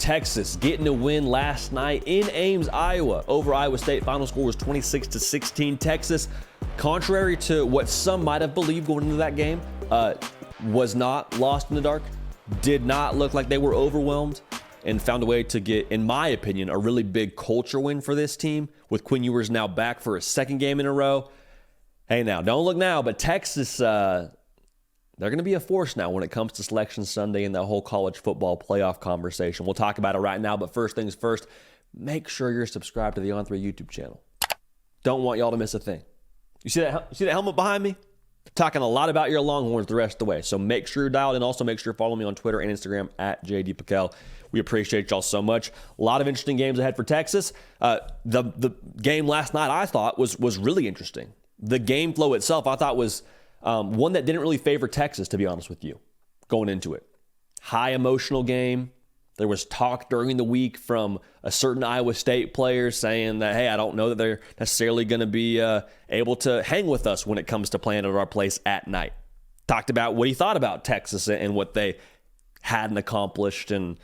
Texas getting a win last night in Ames, Iowa, over Iowa State. Final score was 26-16. Texas, contrary to what some might have believed going into that game, was not lost in the dark, did not look like they were overwhelmed, and found a way to get, in my opinion, a really big culture win for this team, with Quinn Ewers now back for a second game in a row. Hey, now, don't look now, but Texas, they're going to be a force now when it comes to Selection Sunday and the whole college football playoff conversation. We'll talk about it right now, but first things first, make sure you're subscribed to the On3 YouTube channel. Don't want y'all to miss a thing. You see that helmet behind me? Talking a lot about your Longhorns the rest of the way, so make sure you're dialed in. Also, make sure you follow me on Twitter and Instagram at JD Piquel. We appreciate y'all so much. A lot of interesting games ahead for Texas. The game last night I thought was really interesting. The game flow itself I thought was one that didn't really favor Texas, to be honest with you, going into it. High emotional game. There was talk during the week from a certain Iowa State player saying that, hey, I don't know that they're necessarily going to be able to hang with us when it comes to playing at our place at night. Talked about what he thought about Texas and what they hadn't accomplished, and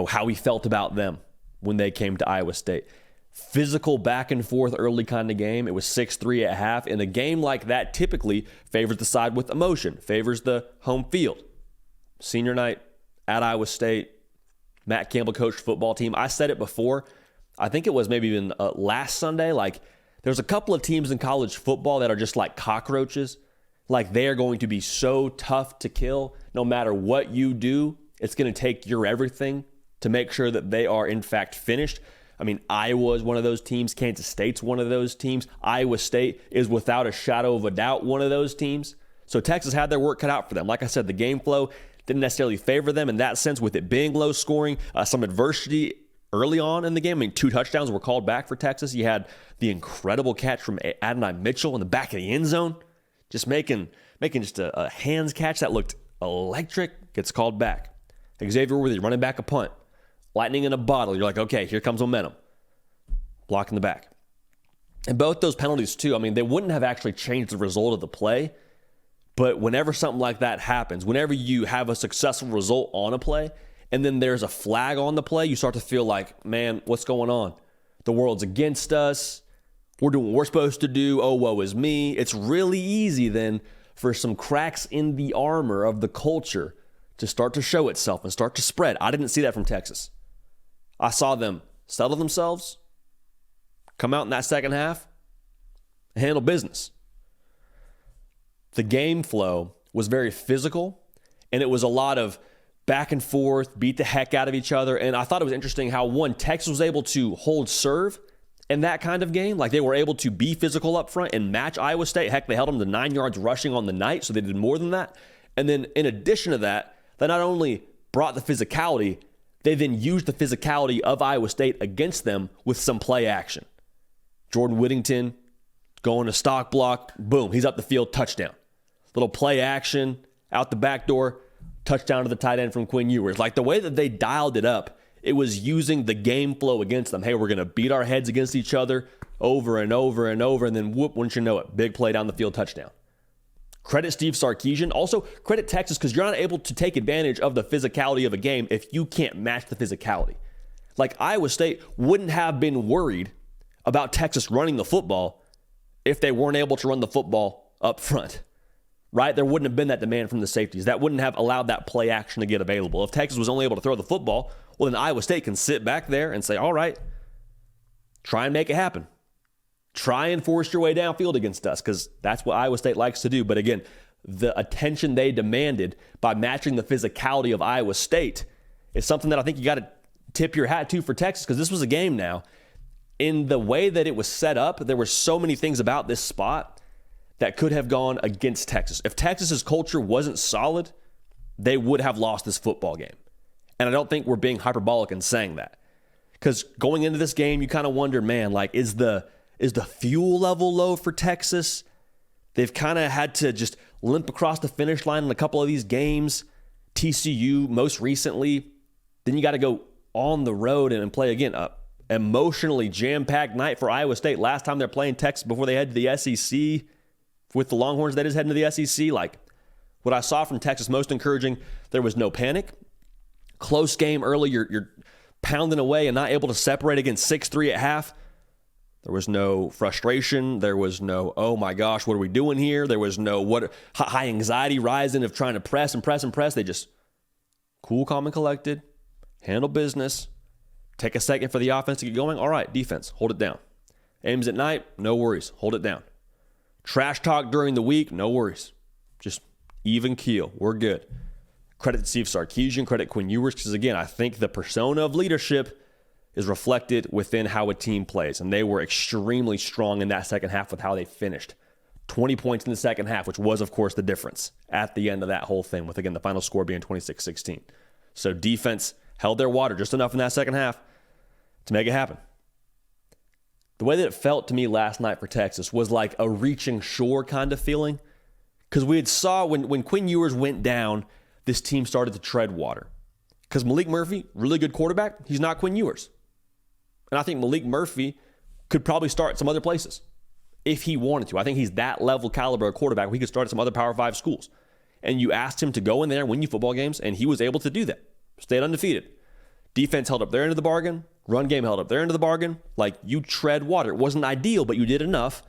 how he felt about them when they came to Iowa State. Physical back and forth early kind of game. It was 6-3 at half. And a game like that typically favors the side with emotion, favors the home field. Senior night at Iowa State, Matt Campbell coached football team. I said it before. I think it was maybe even last Sunday. Like, there's a couple of teams in college football that are just like cockroaches. Like, they are going to be so tough to kill. No matter what you do, it's going to take your everything to make sure that they are, in fact, finished. I mean, Iowa is one of those teams. Kansas State's one of those teams. Iowa State is, without a shadow of a doubt, one of those teams. So Texas had their work cut out for them. Like I said, the game flow didn't necessarily favor them in that sense, with it being low scoring. Some adversity early on in the game. I mean, 2 touchdowns were called back for Texas. You had the incredible catch from Adonai Mitchell in the back of the end zone, just making just a hands catch that looked electric, gets called back. Xavier Worthy running back a punt. Lightning in a bottle. You're like, okay, here comes momentum. Block in the back. And both those penalties, too, I mean, they wouldn't have actually changed the result of the play. But whenever something like that happens, whenever you have a successful result on a play, and then there's a flag on the play, you start to feel like, man, what's going on? The world's against us. We're doing what we're supposed to do. Oh, woe is me. It's really easy then for some cracks in the armor of the culture to start to show itself and start to spread. I didn't see that from Texas. I saw them settle themselves, come out in that second half, and handle business. The game flow was very physical, and it was a lot of back and forth, beat the heck out of each other. And I thought it was interesting how, one, Texas was able to hold serve in that kind of game. Like, they were able to be physical up front and match Iowa State. Heck, they held them to 9 yards rushing on the night, so they did more than that. And then in addition to that, they not only brought the physicality, they then used the physicality of Iowa State against them with some play action. Jordan Whittington going to stock block, boom, he's up the field, touchdown. Little play action out the back door, touchdown to the tight end from Quinn Ewers. Like, the way that they dialed it up, it was using the game flow against them. Hey, we're going to beat our heads against each other over and over and over, and then whoop, wouldn't you know it, big play down the field, touchdown. Credit Steve Sarkisian. Also, credit Texas, because you're not able to take advantage of the physicality of a game if you can't match the physicality. Like, Iowa State wouldn't have been worried about Texas running the football if they weren't able to run the football up front, right? There wouldn't have been that demand from the safeties. That wouldn't have allowed that play action to get available. If Texas was only able to throw the football, well, then Iowa State can sit back there and say, all right, try and make it happen. Try and force your way downfield against us, because that's what Iowa State likes to do. But again, the attention they demanded by matching the physicality of Iowa State is something that I think you got to tip your hat to for Texas, because this was a game now. In the way that it was set up, there were so many things about this spot that could have gone against Texas. If Texas's culture wasn't solid, they would have lost this football game. And I don't think we're being hyperbolic in saying that. Because going into this game, you kind of wonder, man, like, is the fuel level low for Texas? They've kind of had to just limp across the finish line in a couple of these games. TCU most recently. Then you got to go on the road and play again. Emotionally jam-packed night for Iowa State. Last time they're playing Texas before they head to the SEC with the Longhorns, that is heading to the SEC. Like, what I saw from Texas, most encouraging, there was no panic. Close game early. You're pounding away and not able to separate against 6-3 at half, there was no frustration. There was no, oh my gosh, what are we doing here? There was no high anxiety rising of trying to press and press and press. They just cool, calm, and collected, handle business, take a second for the offense to get going. All right, defense, hold it down. Ames at night, no worries, hold it down. Trash talk during the week, no worries. Just even keel, we're good. Credit to Steve Sarkisian, credit Quinn Ewers, because again, I think the persona of leadership is reflected within how a team plays. And they were extremely strong in that second half with how they finished. 20 points in the second half, which was, of course, the difference at the end of that whole thing, with, again, the final score being 26-16. So defense held their water just enough in that second half to make it happen. The way that it felt to me last night for Texas was like a reaching shore kind of feeling. Because we had saw when Quinn Ewers went down, this team started to tread water. Because Malik Murphy, really good quarterback, he's not Quinn Ewers. And I think Malik Murphy could probably start some other places if he wanted to. I think he's that level caliber of quarterback where he could start at some other Power 5 schools. And you asked him to go in there and win you football games, and he was able to do that. Stayed undefeated. Defense held up their end of the bargain. Run game held up their end of the bargain. Like, you tread water. It wasn't ideal, but you did enough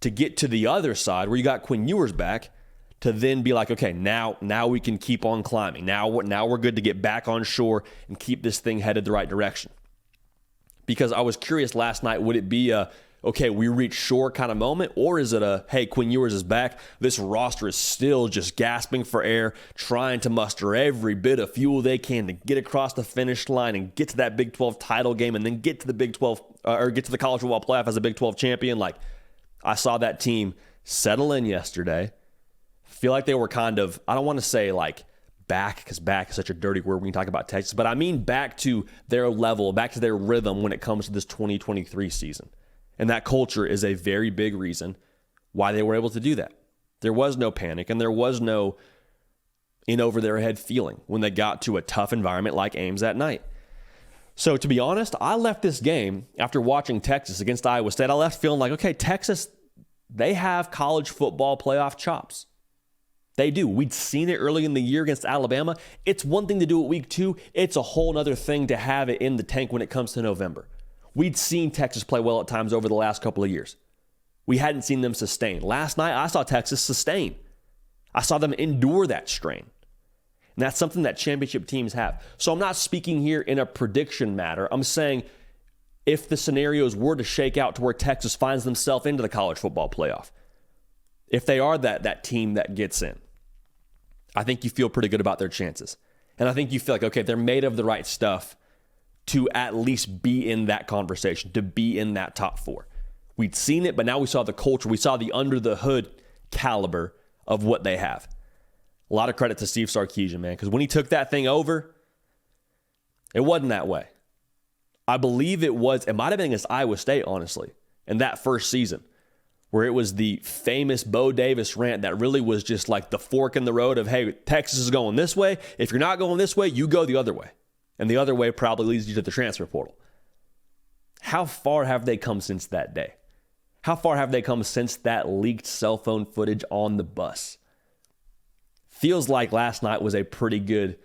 to get to the other side where you got Quinn Ewers back to then be like, okay, now we can keep on climbing. Now we're good to get back on shore and keep this thing headed the right direction. Because I was curious last night, would it be okay, we reach shore kind of moment, or is it hey, Quinn Ewers is back. This roster is still just gasping for air, trying to muster every bit of fuel they can to get across the finish line and get to that Big 12 title game and then get to the Big 12 or get to the college football playoff as a Big 12 champion. Like, I saw that team settle in yesterday. Feel like they were kind of, I don't want to say like back, because back is such a dirty word when you talk about Texas, but I mean back to their level, back to their rhythm when it comes to this 2023 season. And that culture is a very big reason why they were able to do that. There was no panic and there was no in over their head feeling when they got to a tough environment like Ames that night. So to be honest, I left this game after watching Texas against Iowa State. I left feeling like, okay, Texas, they have college football playoff chops. They do. We'd seen it early in the year against Alabama. It's one thing to do it week 2. It's a whole other thing to have it in the tank when it comes to November. We'd seen Texas play well at times over the last couple of years. We hadn't seen them sustain. Last night, I saw Texas sustain. I saw them endure that strain. And that's something that championship teams have. So I'm not speaking here in a prediction matter. I'm saying if the scenarios were to shake out to where Texas finds themselves into the college football playoff, if they are that team that gets in, I think you feel pretty good about their chances. And I think you feel like, okay, they're made of the right stuff to at least be in that conversation, to be in that top 4. We'd seen it, but now we saw the culture. We saw the under the hood caliber of what they have. A lot of credit to Steve Sarkisian, man, because when he took that thing over, it wasn't that way. I believe it might have been against Iowa State, honestly, in that first season, where it was the famous Bo Davis rant that really was just like the fork in the road of, hey, Texas is going this way. If you're not going this way, you go the other way. And the other way probably leads you to the transfer portal. How far have they come since that day? How far have they come since that leaked cell phone footage on the bus? Feels like last night was a pretty good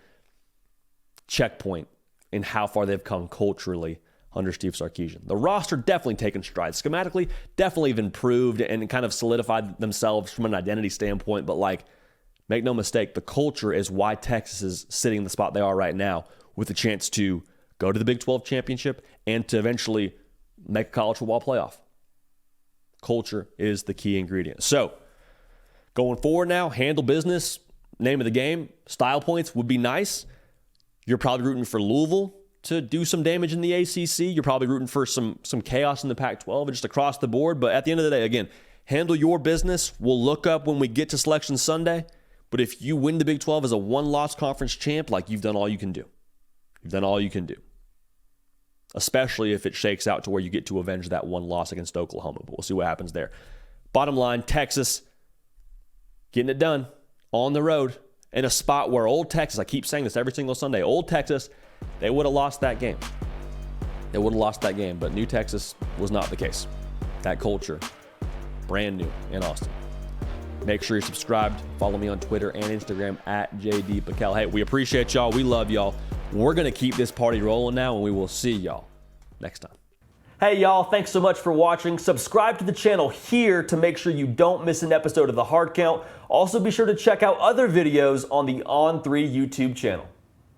checkpoint in how far they've come culturally under Steve Sarkisian. The roster definitely taken strides. Schematically, definitely have improved and kind of solidified themselves from an identity standpoint. But like, make no mistake, the culture is why Texas is sitting in the spot they are right now, with a chance to go to the Big 12 championship and to eventually make a college football playoff. Culture is the key ingredient. So, going forward now, handle business, name of the game, style points would be nice. You're probably rooting for Louisville to do some damage in the ACC. You're probably rooting for some chaos in the Pac-12 and just across the board. But at the end of the day, again, handle your business. We'll look up when we get to Selection Sunday. But if you win the Big 12 as a one-loss conference champ, like, you've done all you can do. You've done all you can do. Especially if it shakes out to where you get to avenge that one loss against Oklahoma. But we'll see what happens there. Bottom line, Texas getting it done on the road in a spot where Old Texas, I keep saying this every single Sunday, Old Texas, they would have lost that game. They would have lost that game, but New Texas was not the case. That culture, brand new in Austin. Make sure you're subscribed. Follow me on Twitter and Instagram at JD Pakel. Hey, we appreciate y'all. We love y'all. we're going to keep this party rolling now, and we will see y'all next time. Hey y'all, thanks so much for watching. Subscribe to the channel here to make sure you don't miss an episode of The Hard Count. Also be sure to check out other videos on the On3 YouTube channel.